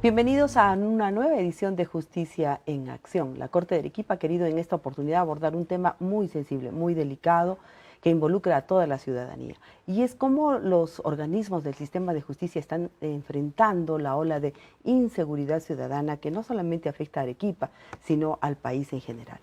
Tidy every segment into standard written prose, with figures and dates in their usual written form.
Bienvenidos a una nueva edición de Justicia en Acción. La Corte de Arequipa ha querido en esta oportunidad abordar un tema muy sensible, muy delicado, que involucra a toda la ciudadanía. Y es cómo los organismos del sistema de justicia están enfrentando la ola de inseguridad ciudadana que no solamente afecta a Arequipa, sino al país en general.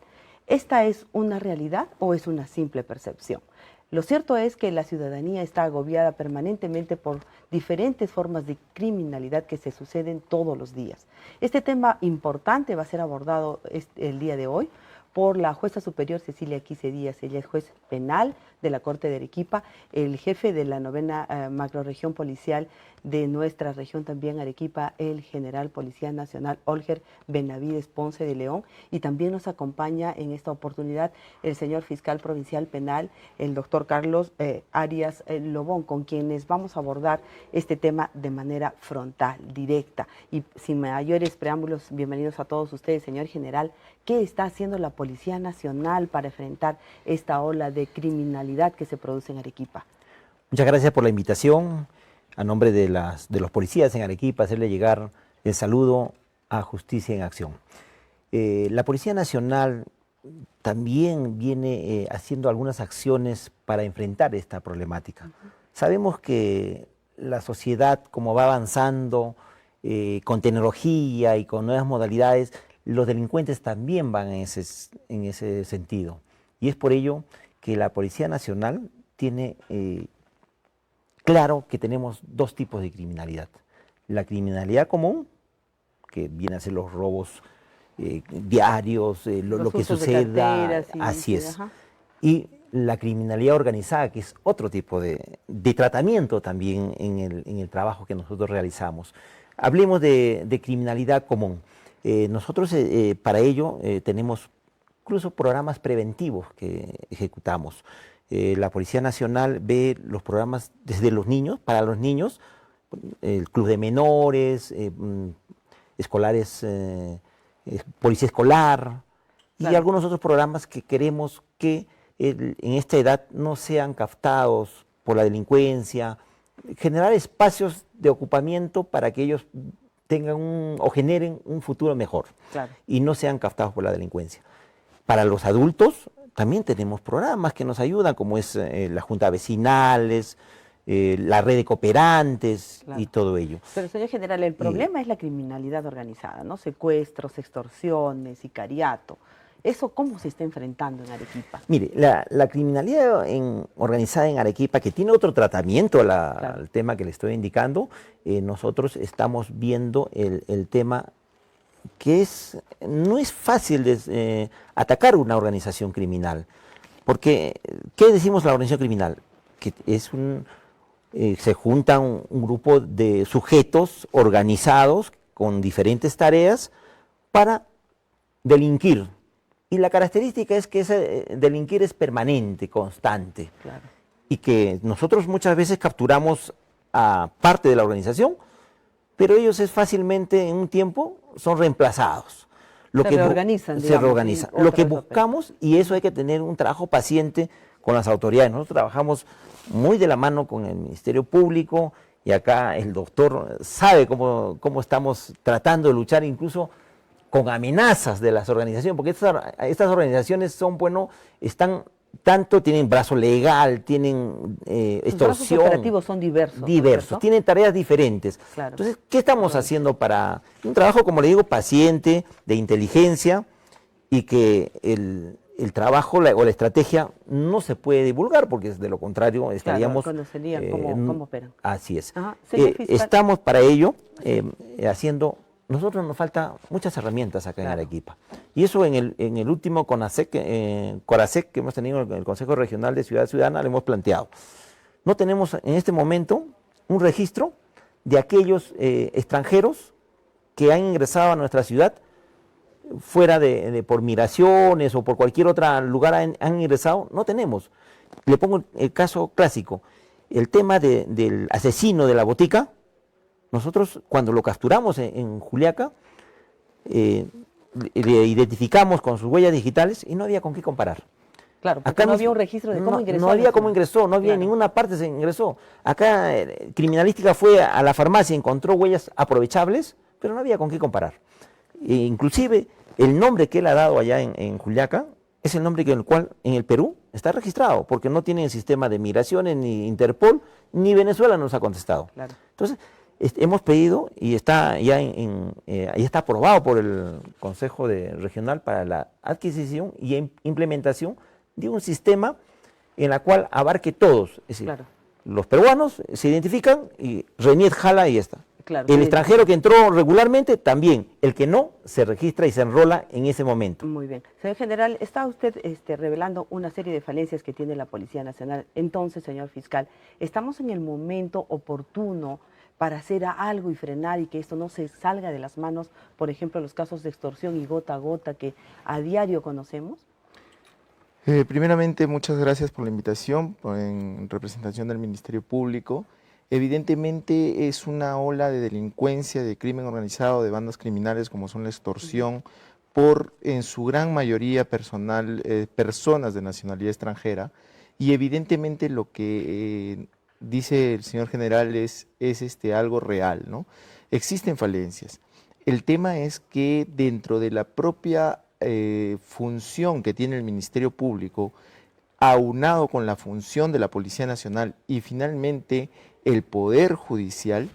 ¿Esta es una realidad o es una simple percepción? Lo cierto es que la ciudadanía está agobiada permanentemente por diferentes formas de criminalidad que se suceden todos los días. Este tema importante va a ser abordado el día de hoy por la jueza superior Cecilia Quise Díaz. Ella es juez penal de la Corte de Arequipa, el jefe de la 9ª macrorregión policial de nuestra región también Arequipa, el general Policía Nacional Olger Benavides Ponce de León, y también nos acompaña en esta oportunidad el señor fiscal provincial penal, el doctor Carlos Arias Lobón, con quienes vamos a abordar este tema de manera frontal, directa. Y sin mayores preámbulos, bienvenidos a todos ustedes, señor general. ¿Qué está haciendo la Policía Nacional para enfrentar esta ola de criminalidad que se produce en Arequipa? Muchas gracias por la invitación. A nombre de los policías en Arequipa, hacerle llegar el saludo a Justicia en Acción. La Policía Nacional también viene haciendo algunas acciones para enfrentar esta problemática. Sabemos que la sociedad, como va avanzando con tecnología y con nuevas modalidades, los delincuentes también van en ese sentido. Y es por ello que la Policía Nacional tiene claro que tenemos dos tipos de criminalidad. La criminalidad común, que viene a ser los robos diarios, lo que suceda, así es. Y la criminalidad organizada, que es otro tipo de tratamiento también en el trabajo que nosotros realizamos. Hablemos de criminalidad común. Nosotros para ello tenemos incluso programas preventivos que ejecutamos. La Policía Nacional ve los programas desde los niños, para los niños, el club de menores, escolares, policía escolar, claro, y algunos otros programas que queremos que en esta edad no sean captados por la delincuencia, generar espacios de ocupamiento para que ellos tengan o generen un futuro mejor, claro, y no sean captados por la delincuencia. Para los adultos también tenemos programas que nos ayudan, como es la Junta Vecinales, la red de cooperantes, claro, y todo ello. Pero, señor general, el problema es la criminalidad organizada, ¿no? Secuestros, extorsiones, sicariato. ¿Eso cómo se está enfrentando en Arequipa? Mire, la criminalidad organizada en Arequipa, que tiene otro tratamiento claro, al tema que le estoy indicando, nosotros estamos viendo el tema que no es fácil atacar una organización criminal. Porque, ¿qué decimos la organización criminal? Que es se junta un grupo de sujetos organizados con diferentes tareas para delinquir. Y la característica es que ese delinquir es permanente, constante. Claro. Y que nosotros muchas veces capturamos a parte de la organización, pero ellos fácilmente en un tiempo son reemplazados. Se reorganizan. Se reorganizan. Lo que buscamos, y eso hay que tener un trabajo paciente con las autoridades. Nosotros trabajamos muy de la mano con el Ministerio Público, y acá el doctor sabe cómo estamos tratando de luchar incluso con amenazas de las organizaciones, porque estas organizaciones son, tienen brazo legal, tienen extorsión. Los operativos son diversos. Diversos, tienen tareas diferentes. Claro. Entonces, ¿qué estamos haciendo para un trabajo, como le digo, paciente, de inteligencia, y que el trabajo o la estrategia no se puede divulgar, porque de lo contrario estaríamos... Claro, ¿cómo operan? Así es. Estamos para ello haciendo... Nosotros nos falta muchas herramientas acá, claro, en Arequipa. Y eso en el último Corasec que hemos tenido en el Consejo Regional de Ciudad Ciudadana lo hemos planteado. No tenemos en este momento un registro de aquellos extranjeros que han ingresado a nuestra ciudad fuera por migraciones o por cualquier otro lugar han ingresado. No tenemos. Le pongo el caso clásico. El tema del asesino de la botica. Nosotros, cuando lo capturamos en Juliaca, le identificamos con sus huellas digitales y no había con qué comparar. Claro, porque acá no había un registro de cómo ingresó. No había cómo ingresó, no había en ninguna parte se ingresó. Acá criminalística fue a la farmacia, encontró huellas aprovechables, pero no había con qué comparar. Inclusive el nombre que él ha dado allá en Juliaca es el nombre en el cual en el Perú está registrado, porque no tienen sistema de migraciones, ni Interpol, ni Venezuela nos ha contestado. Claro. Entonces, hemos pedido y está ya está aprobado por el Consejo Regional para la adquisición y implementación de un sistema en la cual abarque todos. Es decir, claro, los peruanos se identifican y RENIET jala y está. Claro, el extranjero que entró regularmente también, el que no se registra y se enrola en ese momento. Muy bien. Señor general, está usted revelando una serie de falencias que tiene la Policía Nacional. Entonces, señor fiscal, ¿estamos en el momento oportuno para hacer algo y frenar y que esto no se salga de las manos, por ejemplo, los casos de extorsión y gota a gota que a diario conocemos? Primeramente, muchas gracias por la invitación en representación del Ministerio Público. Evidentemente es una ola de delincuencia, de crimen organizado, de bandas criminales como son la extorsión, por en su gran mayoría personas de nacionalidad extranjera, y evidentemente lo que dice el señor general es algo real, ¿no? Existen falencias. El tema es que dentro de la propia función que tiene el Ministerio Público, aunado con la función de la Policía Nacional y finalmente el Poder Judicial,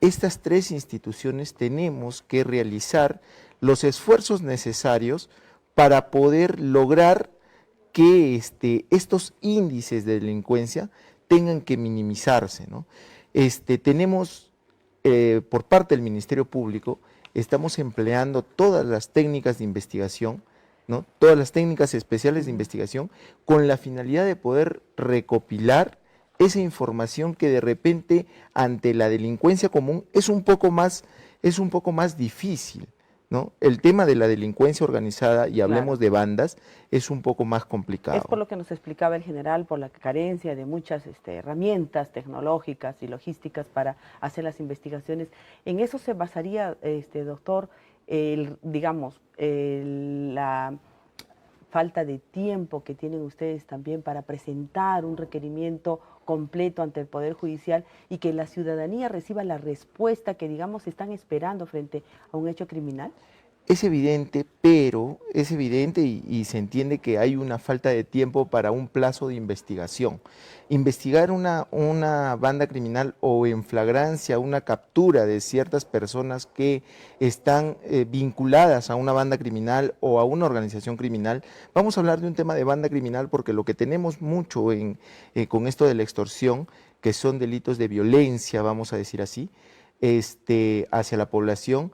estas tres instituciones tenemos que realizar los esfuerzos necesarios para poder lograr que estos índices de delincuencia tengan que minimizarse, ¿no? Tenemos, por parte del Ministerio Público, estamos empleando todas las técnicas de investigación, ¿no? Todas las técnicas especiales de investigación con la finalidad de poder recopilar esa información que de repente ante la delincuencia común es un poco más difícil, ¿no? El tema de la delincuencia organizada, y hablemos de bandas, es un poco más complicado. Es por lo que nos explicaba el general, por la carencia de muchas herramientas tecnológicas y logísticas para hacer las investigaciones. ¿En eso se basaría, doctor, la falta de tiempo que tienen ustedes también para presentar un requerimiento completo ante el Poder Judicial y que la ciudadanía reciba la respuesta que, digamos, están esperando frente a un hecho criminal? Es evidente, pero es evidente y se entiende que hay una falta de tiempo para un plazo de investigación. Investigar una banda criminal o en flagrancia una captura de ciertas personas que están vinculadas a una banda criminal o a una organización criminal. Vamos a hablar de un tema de banda criminal porque lo que tenemos mucho con esto de la extorsión, que son delitos de violencia, vamos a decir así, hacia la población.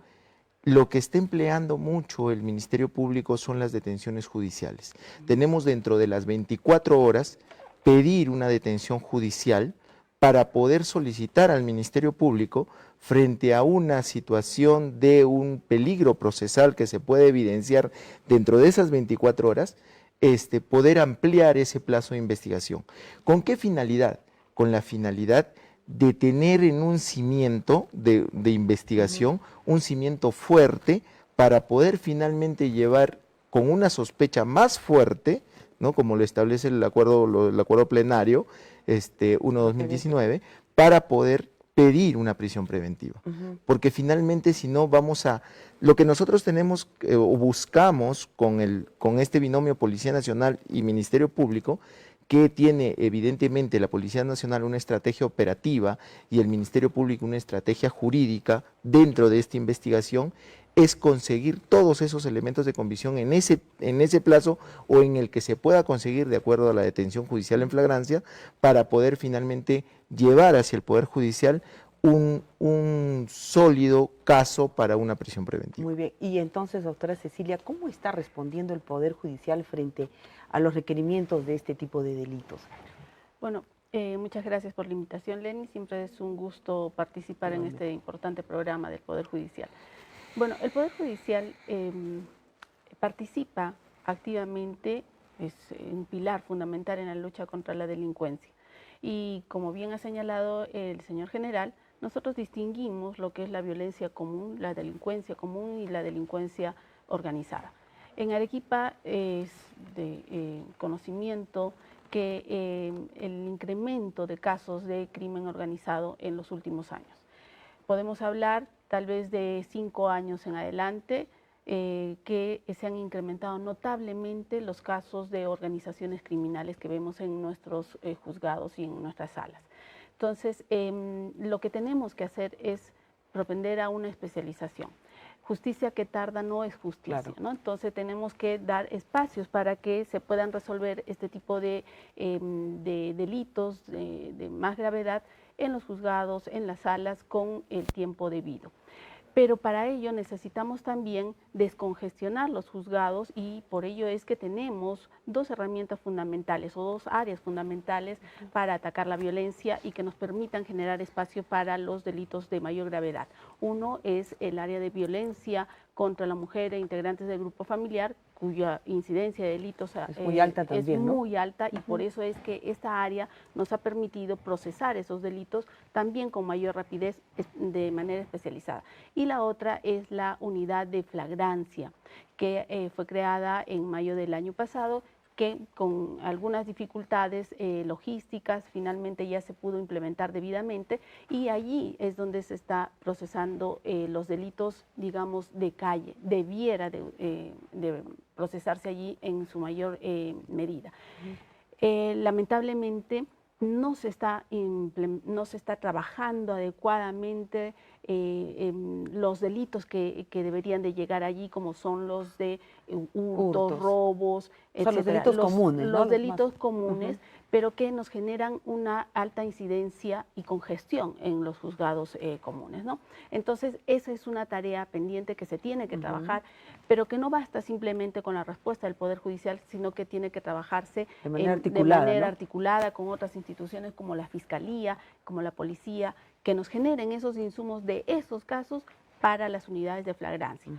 Lo que está empleando mucho el Ministerio Público son las detenciones judiciales. Tenemos dentro de las 24 horas pedir una detención judicial para poder solicitar al Ministerio Público frente a una situación de un peligro procesal que se puede evidenciar dentro de esas 24 horas, poder ampliar ese plazo de investigación. ¿Con qué finalidad? Con la finalidad de tener en un cimiento de investigación, un cimiento fuerte para poder finalmente llevar con una sospecha más fuerte, ¿no? Como lo establece el acuerdo plenario 1/2019, para poder pedir una prisión preventiva. Porque finalmente si no vamos a... Lo que nosotros tenemos o buscamos con este binomio Policía Nacional y Ministerio Público, que tiene evidentemente la Policía Nacional una estrategia operativa y el Ministerio Público una estrategia jurídica dentro de esta investigación, es conseguir todos esos elementos de convicción en ese plazo o en el que se pueda conseguir de acuerdo a la detención judicial en flagrancia para poder finalmente llevar hacia el Poder Judicial un sólido caso para una prisión preventiva. Muy bien. Y entonces, doctora Cecilia, ¿cómo está respondiendo el Poder Judicial frente a los requerimientos de este tipo de delitos? Bueno, muchas gracias por la invitación, Lenny. Siempre es un gusto participar en este importante programa del Poder Judicial. Bueno, el Poder Judicial participa activamente, es un pilar fundamental en la lucha contra la delincuencia. Y como bien ha señalado el señor general, nosotros distinguimos lo que es la violencia común, la delincuencia común y la delincuencia organizada. En Arequipa es de conocimiento que el incremento de casos de crimen organizado en los últimos años. Podemos hablar tal vez de 5 años en adelante, que se han incrementado notablemente los casos de organizaciones criminales que vemos en nuestros juzgados y en nuestras salas. Entonces, lo que tenemos que hacer es propender a una especialización. Justicia que tarda no es justicia, claro, ¿no? Entonces tenemos que dar espacios para que se puedan resolver este tipo de delitos de más gravedad en los juzgados, en las salas, con el tiempo debido. Pero para ello necesitamos también descongestionar los juzgados y por ello es que tenemos 2 herramientas fundamentales o 2 áreas fundamentales para atacar la violencia y que nos permitan generar espacio para los delitos de mayor gravedad. Uno es el área de violencia contra la mujer e integrantes del grupo familiar, cuya incidencia de delitos es muy alta también, es muy alta, y por eso es que esta área nos ha permitido procesar esos delitos también con mayor rapidez de manera especializada. Y la otra es la unidad de flagrancia, que fue creada en mayo del año pasado, que con algunas dificultades logísticas finalmente ya se pudo implementar debidamente, y allí es donde se está procesando los delitos, digamos, de calle. Debiera de procesarse allí en su mayor medida. Lamentablemente no se está trabajando adecuadamente los delitos que deberían de llegar allí, como son los de hurtos, robos, etc. Son los delitos comunes, ¿no? Los delitos comunes, pero que nos generan una alta incidencia y congestión en los juzgados comunes, ¿no? Entonces, esa es una tarea pendiente que se tiene que trabajar, pero que no basta simplemente con la respuesta del Poder Judicial, sino que tiene que trabajarse de manera articulada, ¿no? articulada con otras instituciones como la Fiscalía, como la Policía, que nos generen esos insumos de esos casos para las unidades de flagrancia.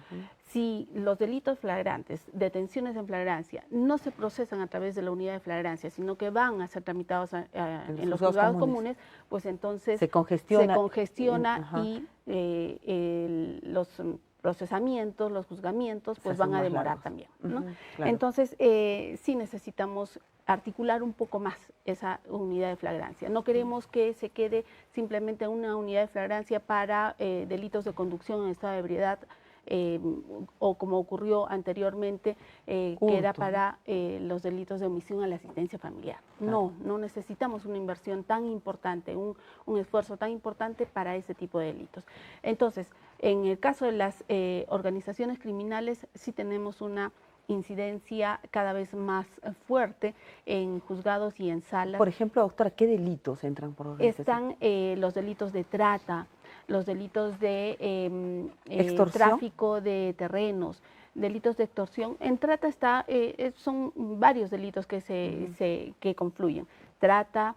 Si los delitos flagrantes, detenciones en flagrancia, no se procesan a través de la unidad de flagrancia, sino que van a ser tramitados en los juzgados comunes, pues entonces se congestiona y los procesamientos, los juzgamientos, pues van a demorar también, ¿no? Claro. Entonces, sí necesitamos articular un poco más esa unidad de flagrancia. No queremos que se quede simplemente una unidad de flagrancia para delitos de conducción en estado de ebriedad, o como ocurrió anteriormente, que era para los delitos de omisión a la asistencia familiar. Claro. No necesitamos una inversión tan importante, un esfuerzo tan importante para ese tipo de delitos. Entonces, en el caso de las organizaciones criminales, sí tenemos una incidencia cada vez más fuerte en juzgados y en salas. Por ejemplo, doctora, ¿qué delitos entran por organización? Están los delitos de trata, los delitos de tráfico de terrenos, delitos de extorsión. En trata son varios delitos que que confluyen. Trata,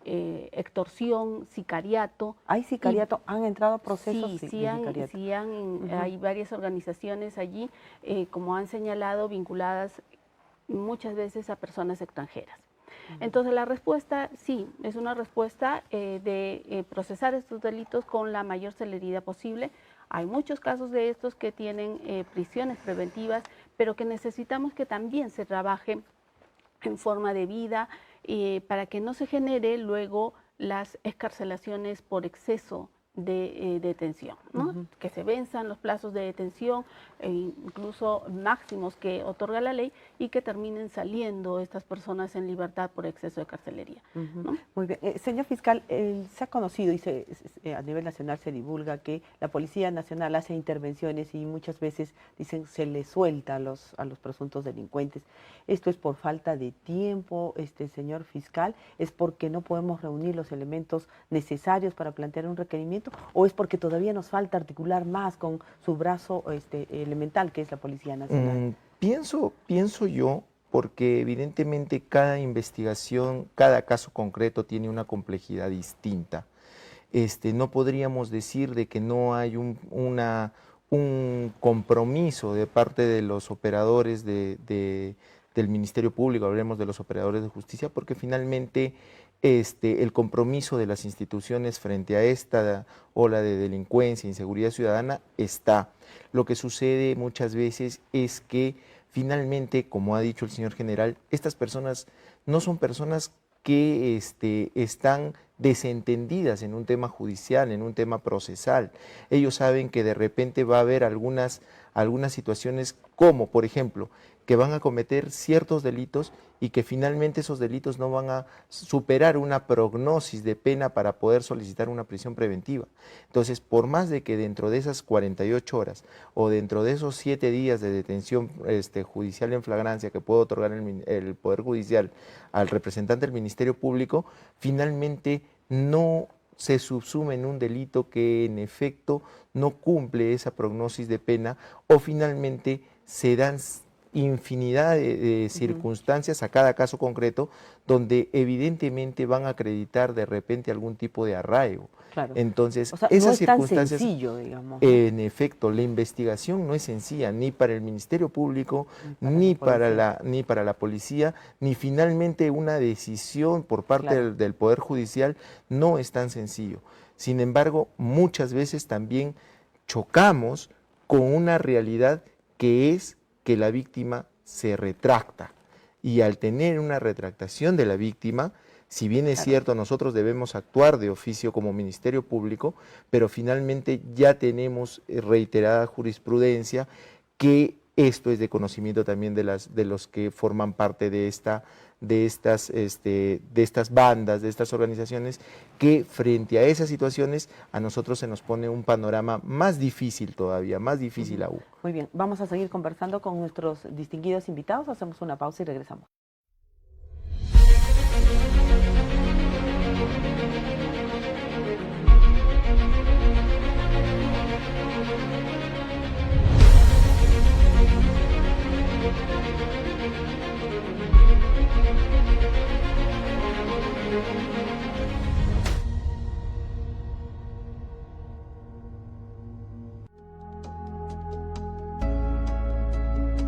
extorsión, sicariato. ¿Hay sicariato? ¿Han entrado procesos? Sí, hay varias organizaciones allí, como han señalado, vinculadas muchas veces a personas extranjeras. Entonces la respuesta, sí, es una respuesta de procesar estos delitos con la mayor celeridad posible. Hay muchos casos de estos que tienen prisiones preventivas, pero que necesitamos que también se trabaje en forma debida, para que no se genere luego las excarcelaciones por exceso de detención, ¿no? Que se venzan los plazos de detención, incluso máximos que otorga la ley, y que terminen saliendo estas personas en libertad por exceso de carcelería, ¿no? Muy bien. Señor fiscal, se ha conocido y a nivel nacional se divulga que la Policía Nacional hace intervenciones y muchas veces dicen se les suelta a los presuntos delincuentes. ¿Esto es por falta de tiempo, señor fiscal? ¿Es porque no podemos reunir los elementos necesarios para plantear un requerimiento? ¿O es porque todavía nos falta articular más con su brazo elemental, que es la Policía Nacional? Pienso yo, porque evidentemente cada investigación, cada caso concreto tiene una complejidad distinta. No podríamos decir de que no hay un compromiso de parte de los operadores de del Ministerio Público, hablemos de los operadores de justicia, porque finalmente el compromiso de las instituciones frente a esta ola de delincuencia e inseguridad ciudadana está. Lo que sucede muchas veces es que finalmente, como ha dicho el señor general, estas personas no son personas que están desentendidas en un tema judicial, en un tema procesal. Ellos saben que de repente va a haber algunas situaciones como, por ejemplo, que van a cometer ciertos delitos y que finalmente esos delitos no van a superar una prognosis de pena para poder solicitar una prisión preventiva. Entonces, por más de que dentro de esas 48 horas o dentro de esos 7 días de detención judicial en flagrancia que puede otorgar el Poder Judicial al representante del Ministerio Público, finalmente no se subsume en un delito que en efecto no cumple esa prognosis de pena, o finalmente se dan infinidad de circunstancias a cada caso concreto donde evidentemente van a acreditar de repente algún tipo de arraigo. Claro. Entonces, o sea, esas no es circunstancias, tan sencillo, digamos. en efecto, la investigación no es sencilla ni para el Ministerio Público, ni para la policía, ni finalmente una decisión por parte del Poder Judicial no es tan sencillo. Sin embargo, muchas veces también chocamos con una realidad que es que la víctima se retracta, y al tener una retractación de la víctima, si bien es cierto, nosotros debemos actuar de oficio como Ministerio Público, pero finalmente ya tenemos reiterada jurisprudencia que esto es de conocimiento también de los que forman parte de estas bandas, de estas organizaciones, que frente a esas situaciones a nosotros se nos pone un panorama más difícil todavía, más difícil aún. Muy bien, vamos a seguir conversando con nuestros distinguidos invitados, hacemos una pausa y regresamos.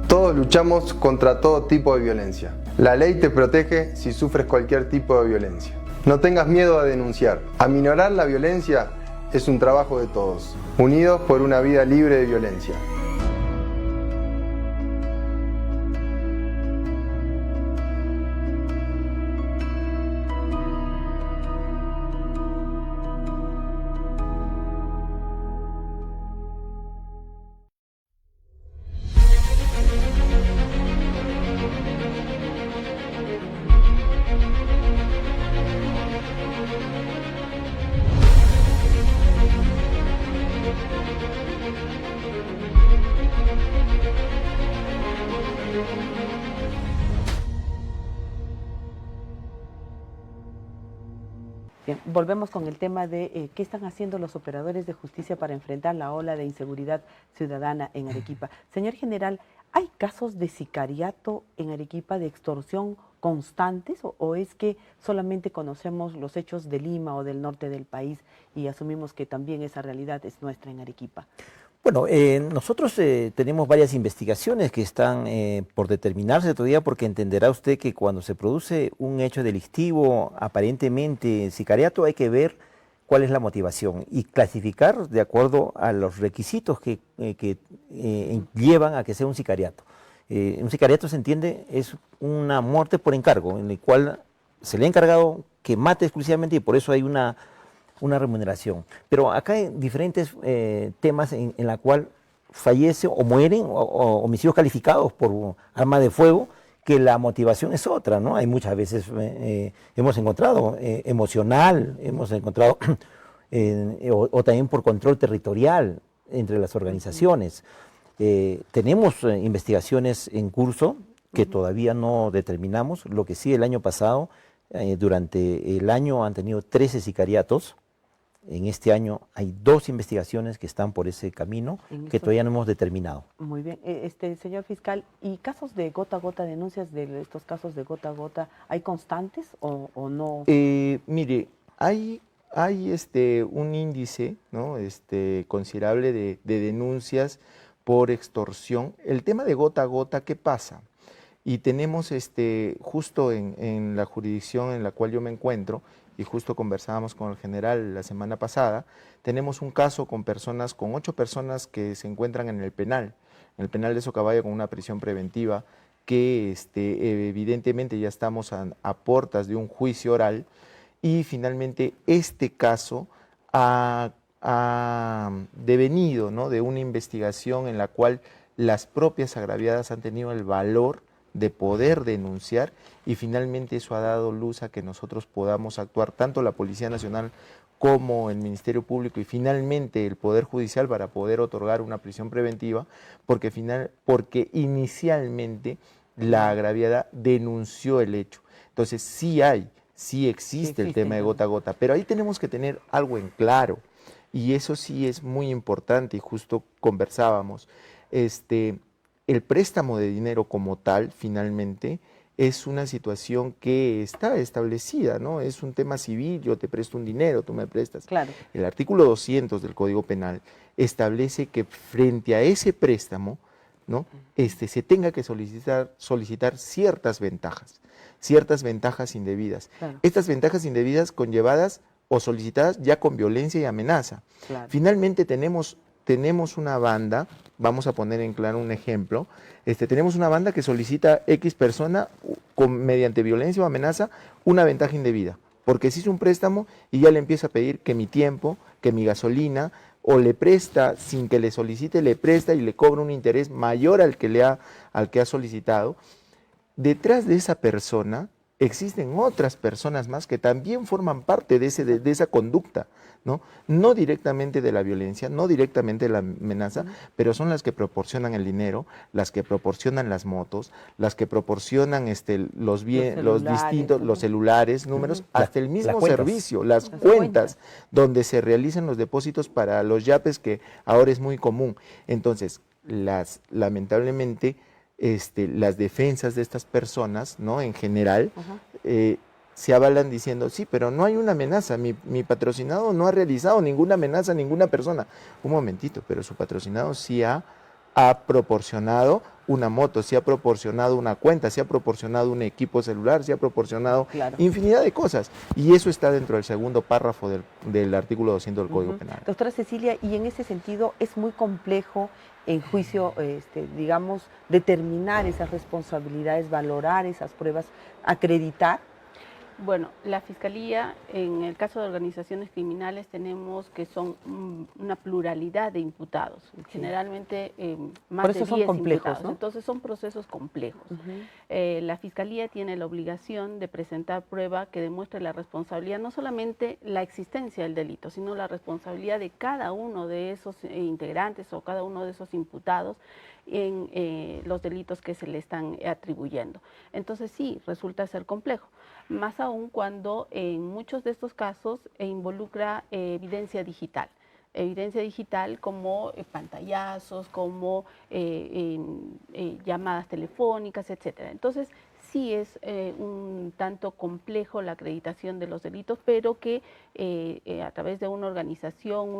Todos luchamos contra todo tipo de violencia. La ley te protege si sufres cualquier tipo de violencia. No tengas miedo a denunciar. Aminorar la violencia es un trabajo de todos, unidos por una vida libre de violencia. Bien, volvemos con el tema de qué están haciendo los operadores de justicia para enfrentar la ola de inseguridad ciudadana en Arequipa. Señor general, ¿hay casos de sicariato en Arequipa, de extorsión constantes, o es que solamente conocemos los hechos de Lima o del norte del país y asumimos que también esa realidad es nuestra en Arequipa? Bueno, nosotros tenemos varias investigaciones que están por determinarse todavía, porque entenderá usted que cuando se produce un hecho delictivo, aparentemente sicariato, hay que ver cuál es la motivación y clasificar de acuerdo a los requisitos que llevan a que sea un sicariato. Un sicariato, se entiende, es una muerte por encargo, en el cual se le ha encargado que mate exclusivamente y por eso hay una remuneración. Pero acá hay diferentes temas en la cual fallece o mueren o homicidios calificados por arma de fuego, que la motivación es otra, ¿no? Hay muchas veces, hemos encontrado emocional, hemos encontrado o también por control territorial entre las organizaciones. Tenemos investigaciones en curso que todavía no determinamos. Lo que sí, el año pasado, durante el año han tenido 13 sicariatos. En este año hay 2 investigaciones que están por ese camino que todavía no hemos determinado. Muy bien. Señor fiscal, ¿y casos de gota a gota, denuncias de estos casos de gota a gota, hay constantes o no? Mire, hay un índice, ¿no? Considerable de denuncias por extorsión. El tema de gota a gota, ¿qué pasa? Y tenemos justo en la jurisdicción en la cual yo me encuentro, y justo conversábamos con el general la semana pasada, tenemos un caso con 8 personas que se encuentran en el penal de Socabaya con una prisión preventiva, que evidentemente ya estamos a puertas de un juicio oral, y finalmente este caso ha devenido, ¿no?, de una investigación en la cual las propias agraviadas han tenido el valor de poder denunciar, y finalmente eso ha dado luz a que nosotros podamos actuar, tanto la Policía Nacional como el Ministerio Público y finalmente el Poder Judicial, para poder otorgar una prisión preventiva, porque inicialmente la agraviada denunció el hecho. Entonces sí existe el tema de gota a gota, pero ahí tenemos que tener algo en claro, y eso sí es muy importante, y justo conversábamos, el préstamo de dinero como tal, finalmente, es una situación que está establecida, ¿no? Es un tema civil, yo te presto un dinero, tú me prestas. Claro. El artículo 200 del Código Penal establece que frente a ese préstamo, ¿no?, se tenga que solicitar ciertas ventajas indebidas. Claro. Estas ventajas indebidas conllevadas o solicitadas ya con violencia y amenaza. Claro. Finalmente tenemos una banda, vamos a poner en claro un ejemplo, tenemos una banda que solicita X persona mediante violencia o amenaza una ventaja indebida, porque se hizo un préstamo y ya le empieza a pedir que mi tiempo, que mi gasolina, o le presta sin que le solicite, le presta y le cobra un interés mayor al que ha solicitado. Detrás de esa persona existen otras personas más que también forman parte de esa conducta, ¿no? No directamente de la violencia, no directamente de la amenaza, pero son las que proporcionan el dinero, las que proporcionan las motos, las que proporcionan los celulares, números, hasta el mismo servicio, las cuentas donde se realizan los depósitos para los yapes, que ahora es muy común. Entonces, lamentablemente, las defensas de estas personas, ¿no?, en general, se avalan diciendo, sí, pero no hay una amenaza, mi patrocinado no ha realizado ninguna amenaza a ninguna persona. Un momentito, pero su patrocinado sí ha proporcionado una moto, sí ha proporcionado una cuenta, sí ha proporcionado un equipo celular, sí ha proporcionado infinidad de cosas. Y eso está dentro del segundo párrafo del artículo 200 del Código Penal. Doctora Cecilia, y en ese sentido es muy complejo en juicio, digamos, determinar esas responsabilidades, valorar esas pruebas, acreditar. Bueno, la Fiscalía, en el caso de organizaciones criminales, tenemos que son una pluralidad de imputados, generalmente más de 10 son complejos, imputados, ¿no? Entonces son procesos complejos. La Fiscalía tiene la obligación de presentar prueba que demuestre la responsabilidad, no solamente la existencia del delito, sino la responsabilidad de cada uno de esos integrantes o cada uno de esos imputados en los delitos que se le están atribuyendo. Entonces sí, resulta ser complejo, más aún cuando en muchos de estos casos involucra evidencia digital como pantallazos, como llamadas telefónicas, etcétera. Entonces sí es un tanto complejo la acreditación de los delitos, pero que a través de una organización,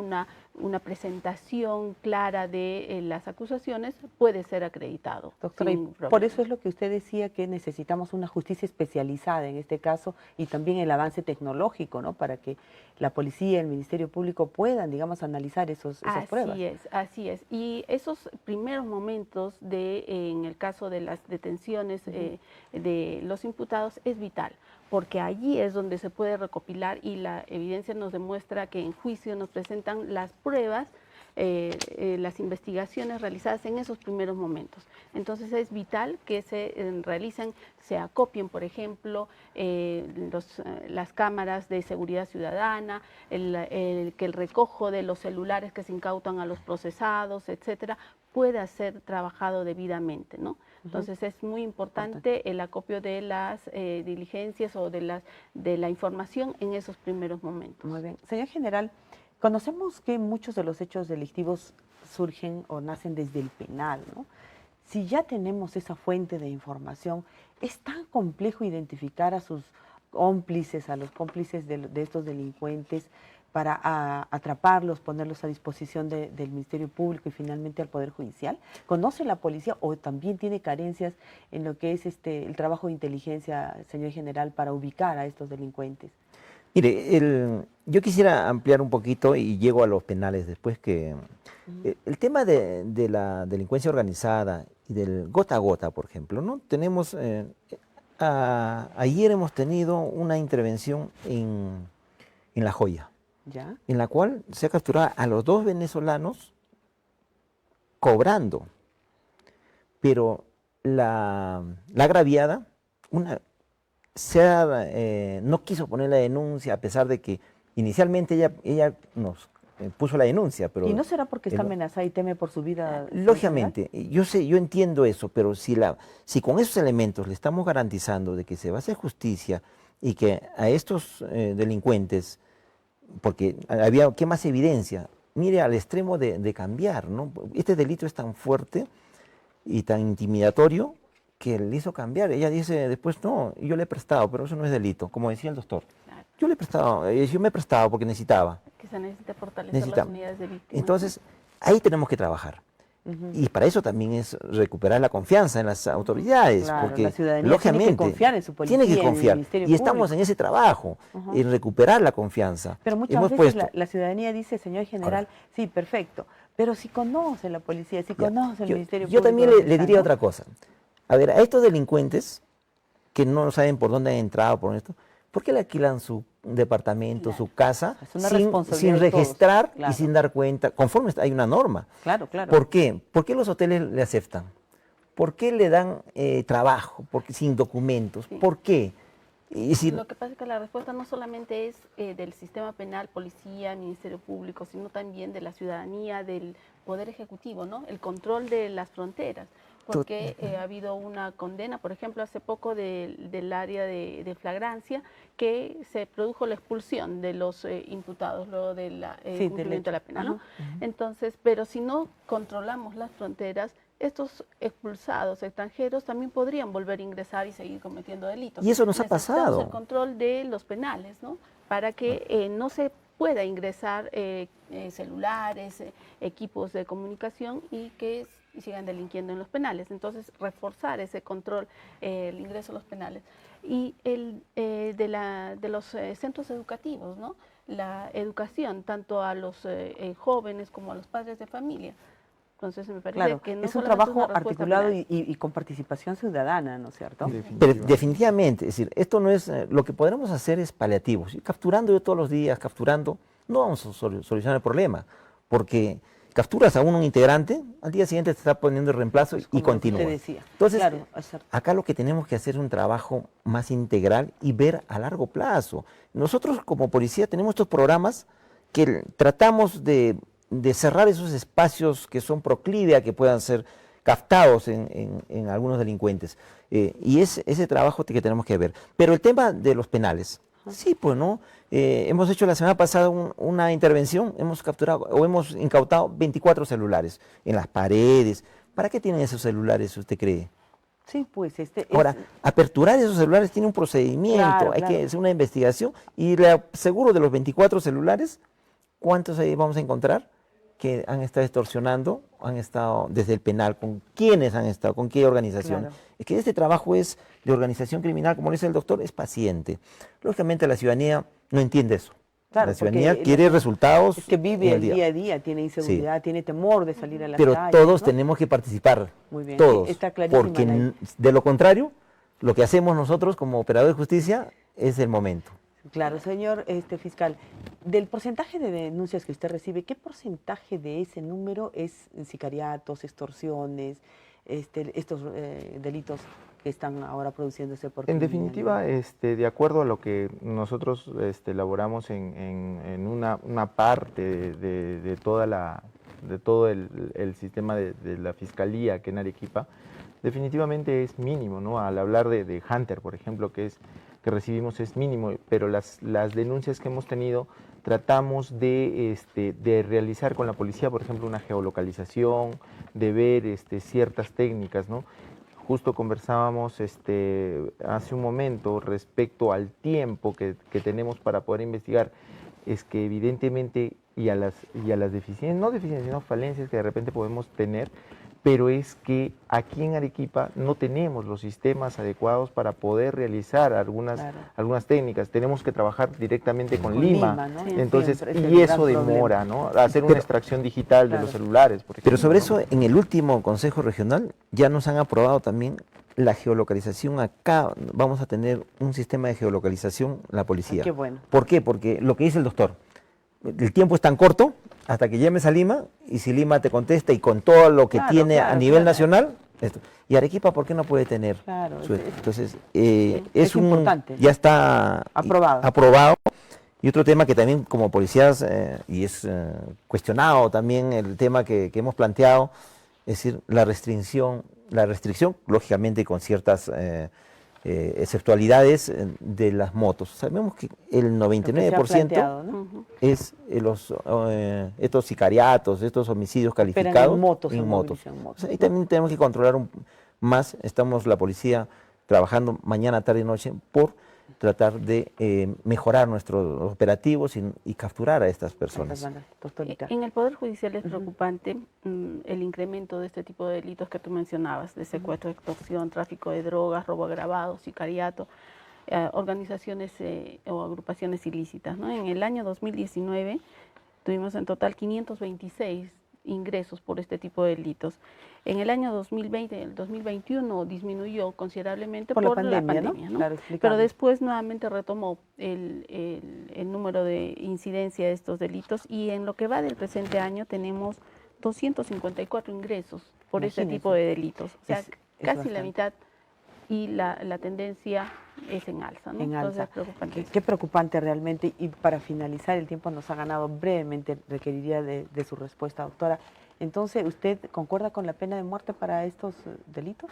una presentación clara de las acusaciones puede ser acreditado. Doctora, y por eso es lo que usted decía, que necesitamos una justicia especializada en este caso, y también el avance tecnológico, ¿no?, para que la policía, el Ministerio Público puedan, digamos, analizar esas pruebas. Así es. Y esos primeros momentos en el caso de las detenciones de los imputados es vital, porque allí es donde se puede recopilar, y la evidencia nos demuestra que en juicio nos presentan las pruebas, las investigaciones realizadas en esos primeros momentos. Entonces es vital que se acopien, por ejemplo, las cámaras de seguridad ciudadana, que el recojo de los celulares que se incautan a los procesados, etcétera, pueda ser trabajado debidamente, ¿no? Entonces es muy importante el acopio de las diligencias o de la información en esos primeros momentos. Muy bien. Señor general, conocemos que muchos de los hechos delictivos surgen o nacen desde el penal, ¿no? Si ya tenemos esa fuente de información, ¿es tan complejo identificar a sus cómplices, a los cómplices de estos delincuentes? para atraparlos, ponerlos a disposición del Ministerio Público y finalmente al Poder Judicial? ¿Conoce la policía o también tiene carencias en lo que es el trabajo de inteligencia, señor general, para ubicar a estos delincuentes? Mire, yo quisiera ampliar un poquito y llego a los penales después que el tema de la delincuencia organizada y del gota a gota, por ejemplo, ¿no? Tenemos, ayer hemos tenido una intervención en La Joya, ¿Ya? en la cual se ha capturado a los 2 venezolanos cobrando, pero la agraviada, no quiso poner la denuncia a pesar de que inicialmente ella nos puso la denuncia. Pero ¿Y no será porque está amenazada y teme por su vida? Lógicamente, yo entiendo eso, pero si con esos elementos le estamos garantizando de que se va a hacer justicia y que a estos delincuentes, porque ¿qué más evidencia? Mire, al extremo de cambiar, ¿no? Este delito es tan fuerte y tan intimidatorio que le hizo cambiar. Ella dice después, no, yo le he prestado, pero eso no es delito, como decía el doctor. Claro. Yo me he prestado porque necesitaba. Que se necesita fortalecer las unidades de víctimas. Entonces, ahí tenemos que trabajar. Y para eso también es recuperar la confianza en las autoridades, claro, porque la ciudadanía lógicamente tiene que confiar en su policía, tiene que confiar. en el Ministerio Y estamos Público. en ese trabajo, en recuperar la confianza. Pero muchas veces la ciudadanía dice, señor general, sí, perfecto, pero si conoce la policía, si conoce el Ministerio Público. Yo también le diría otra cosa. A ver, a estos delincuentes que no saben por dónde han entrado, por esto, ¿por qué le alquilan su departamento, su casa, sin registrar y sin dar cuenta? Conforme hay una norma. Claro, claro. ¿Por qué? ¿Por qué los hoteles le aceptan? ¿Por qué le dan trabajo sin documentos? Sí. ¿Por qué? Lo que pasa es que la respuesta no solamente es del sistema penal, policía, Ministerio Público, sino también de la ciudadanía, del Poder Ejecutivo, ¿no? El control de las fronteras. Porque ha habido una condena, por ejemplo, hace poco del área de flagrancia, que se produjo la expulsión de los imputados luego del cumplimiento de la pena, ¿no? Entonces, pero si no controlamos las fronteras, estos expulsados extranjeros también podrían volver a ingresar y seguir cometiendo delitos. Y eso nos ha pasado. Necesitamos el control de los penales, ¿no? Para que no se pueda ingresar celulares, equipos de comunicación y que sigan delinquiendo en los penales. Entonces, reforzar ese control, el ingreso a los penales. Y de los centros educativos, ¿no? La educación, tanto a los jóvenes como a los padres de familia. Entonces, me parece que no es un trabajo articulado y con participación ciudadana, ¿no es cierto? Definitivamente. Es decir, esto no es, lo que podremos hacer es paliativos. Capturando yo todos los días, no vamos a solucionar el problema, porque capturas a un integrante, al día siguiente te está poniendo el reemplazo y continúa. Entonces, acá lo que tenemos que hacer es un trabajo más integral y ver a largo plazo. Nosotros como policía tenemos estos programas que tratamos de cerrar esos espacios que son proclive a que puedan ser captados en algunos delincuentes. Y es ese trabajo que tenemos que ver. Pero el tema de los penales, sí, pues no. Hemos hecho la semana pasada una intervención, hemos capturado o hemos incautado 24 celulares en las paredes. ¿Para qué tienen esos celulares, usted cree? Sí, pues Ahora, aperturar esos celulares tiene un procedimiento, hay que hacer una investigación y le aseguro de los 24 celulares, ¿cuántos ahí vamos a encontrar que han estado extorsionando, han estado desde el penal, con quiénes han estado, con qué organización? Claro. Es que este trabajo es de organización criminal, como lo dice el doctor, es paciente. Lógicamente la ciudadanía no entiende eso. Claro, la ciudadanía quiere resultados. Es que vive el día a día, tiene inseguridad, tiene temor de salir a la calle. Pero todos ¿no? tenemos que participar. Muy bien, todos. Está clarísimo. Porque de lo contrario, lo que hacemos nosotros como operadores de justicia es el momento. Claro, señor fiscal, del porcentaje de denuncias que usted recibe, ¿qué porcentaje de ese número es sicariatos, extorsiones, estos delitos que están ahora produciéndose por En definitiva, de acuerdo a lo que nosotros elaboramos en una parte de todo el sistema de la Fiscalía que en Arequipa, definitivamente es mínimo, ¿no? Al hablar de Hunter, por ejemplo, que recibimos es mínimo, pero las denuncias que hemos tenido tratamos de realizar con la policía, por ejemplo, una geolocalización, de ver ciertas técnicas, ¿no? Justo conversábamos hace un momento respecto al tiempo que tenemos para poder investigar es que evidentemente, y a las deficiencias, no deficiencias, sino falencias que de repente podemos tener, pero es que aquí en Arequipa no tenemos los sistemas adecuados para poder realizar algunas técnicas. Tenemos que trabajar directamente con Lima, ¿no? Entonces, y eso demora, ¿no? Hacer una extracción digital de los celulares, por ejemplo. Pero sobre eso, en el último Consejo Regional ya nos han aprobado también la geolocalización. Acá vamos a tener un sistema de geolocalización, la policía. Qué bueno. ¿Por qué? Porque lo que dice el doctor, el tiempo es tan corto hasta que llames a Lima, y si Lima te contesta y con todo lo que tiene a nivel nacional, esto. Y Arequipa, ¿por qué no puede tener? Entonces, es importante. Ya está aprobado. Y otro tema que también como policías, y es cuestionado también el tema que hemos planteado, es decir, la restricción, lógicamente con ciertas exceptualidades de las motos. Sabemos que el 99% es estos sicariatos, estos homicidios calificados en motos. O sea, y también tenemos que controlar más. Estamos la policía trabajando mañana, tarde y noche por tratar de mejorar nuestros operativos y capturar a estas personas. En el Poder Judicial es preocupante el incremento de este tipo de delitos que tú mencionabas, de secuestro, extorsión, tráfico de drogas, robo agravado, sicariato, organizaciones o agrupaciones ilícitas, ¿no? En el año 2019 tuvimos en total 526 ingresos por este tipo de delitos. En el año 2020, el 2021 disminuyó considerablemente por la pandemia, ¿no? Claro, pero después nuevamente retomó el número de incidencia de estos delitos, y en lo que va del presente año tenemos 254 ingresos por este tipo de delitos, o sea, casi la mitad, y la tendencia es en alza, ¿no? Entonces, preocupante. Qué preocupante realmente. Y para finalizar, el tiempo nos ha ganado brevemente, requeriría de su respuesta, doctora. Entonces, ¿usted concuerda con la pena de muerte para estos delitos?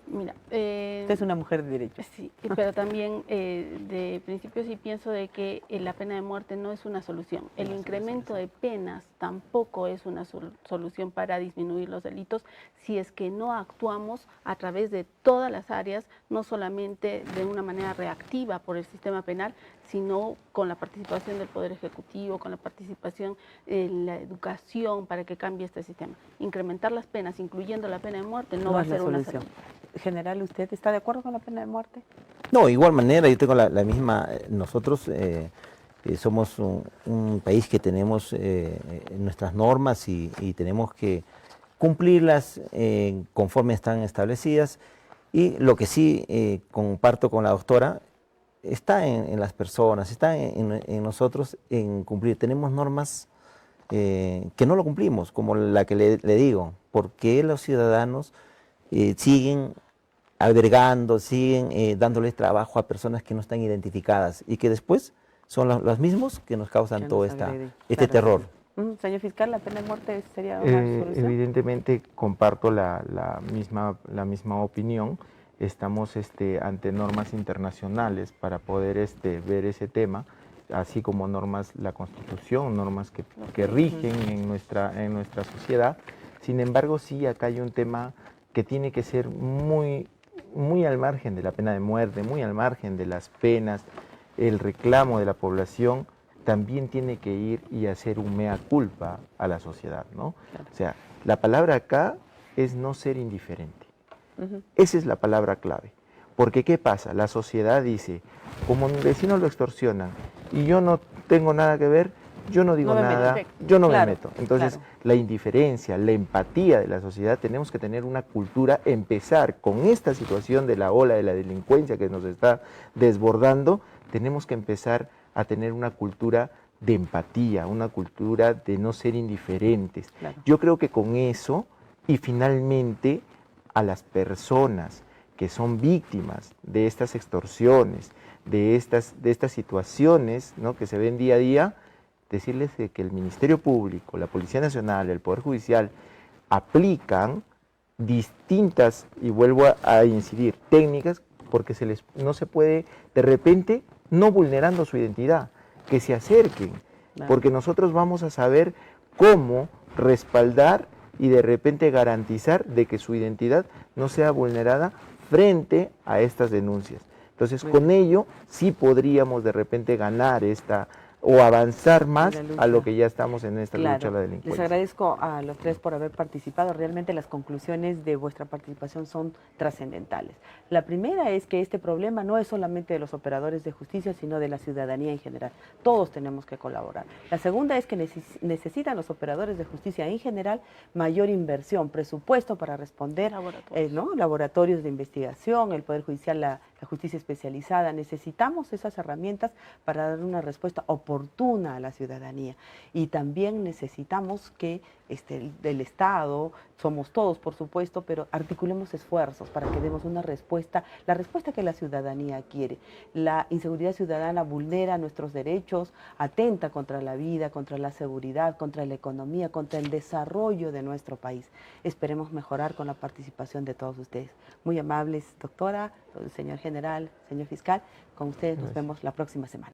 Mira, usted es una mujer de derecho. Sí, pero también de principio sí pienso de que la pena de muerte no es una solución. El incremento de penas tampoco es una solución para disminuir los delitos si es que no actuamos a través de todas las áreas, no solamente de una manera reactiva por el sistema penal, sino con la participación del Poder Ejecutivo, con la participación en la educación para que cambie este sistema. Incrementar las penas, incluyendo la pena de muerte, no va a ser una solución. General, ¿usted está de acuerdo con la pena de muerte? No, de igual manera, yo tengo la misma. Nosotros somos un país que tenemos nuestras normas y tenemos que cumplirlas conforme están establecidas. Y lo que sí comparto con la doctora, está en las personas, está en nosotros en cumplir. Tenemos normas que no lo cumplimos, como la que le digo, porque los ciudadanos siguen albergando, siguen dándoles trabajo a personas que no están identificadas y que después son los mismos que nos causan todo este terror. Señor fiscal, ¿la pena de muerte sería una solución? Evidentemente comparto la misma opinión. Estamos ante normas internacionales para poder ver ese tema, así como normas, la Constitución, normas que rigen en nuestra sociedad. Sin embargo, sí, acá hay un tema que tiene que ser muy al margen de la pena de muerte, muy al margen de las penas. El reclamo de la población también tiene que ir y hacer un mea culpa a la sociedad, ¿no? Claro. O sea, la palabra acá es no ser indiferente. Esa es la palabra clave. Porque ¿qué pasa? La sociedad dice, como mi vecino lo extorsionan y yo no tengo nada que ver, yo no digo nada, yo no me meto. Entonces, la indiferencia, la empatía de la sociedad, tenemos que tener una cultura, empezar con esta situación de la ola de la delincuencia que nos está desbordando, tenemos que empezar a tener una cultura de empatía, una cultura de no ser indiferentes. Claro. Yo creo que con eso, y finalmente a las personas que son víctimas de estas extorsiones, de estas situaciones, ¿no?, que se ven día a día, decirles que el Ministerio Público, la Policía Nacional, el Poder Judicial aplican distintas, y vuelvo a incidir, técnicas, porque no se puede, de repente, no vulnerando su identidad, que se acerquen, porque nosotros vamos a saber cómo respaldar y de repente garantizar de que su identidad no sea vulnerada frente a estas denuncias. Entonces, con ello sí podríamos de repente ganar o avanzar más a lo lucha. que ya estamos en esta lucha a la delincuencia. Les agradezco a los tres por haber participado. Realmente las conclusiones de vuestra participación son trascendentales. La primera es que este problema no es solamente de los operadores de justicia, sino de la ciudadanía en general. Todos tenemos que colaborar. La segunda es que necesitan los operadores de justicia en general mayor inversión, presupuesto para responder, laboratorios de investigación, el Poder Judicial, la justicia especializada. Necesitamos esas herramientas para dar una respuesta oportuna a la ciudadanía. Y también necesitamos que del Estado, somos todos por supuesto, pero articulemos esfuerzos para que demos una respuesta, la respuesta que la ciudadanía quiere. La inseguridad ciudadana vulnera nuestros derechos, atenta contra la vida, contra la seguridad, contra la economía, contra el desarrollo de nuestro país. Esperemos mejorar con la participación de todos ustedes. Muy amables, doctora, señor general, señor fiscal, con ustedes nos vemos la próxima semana.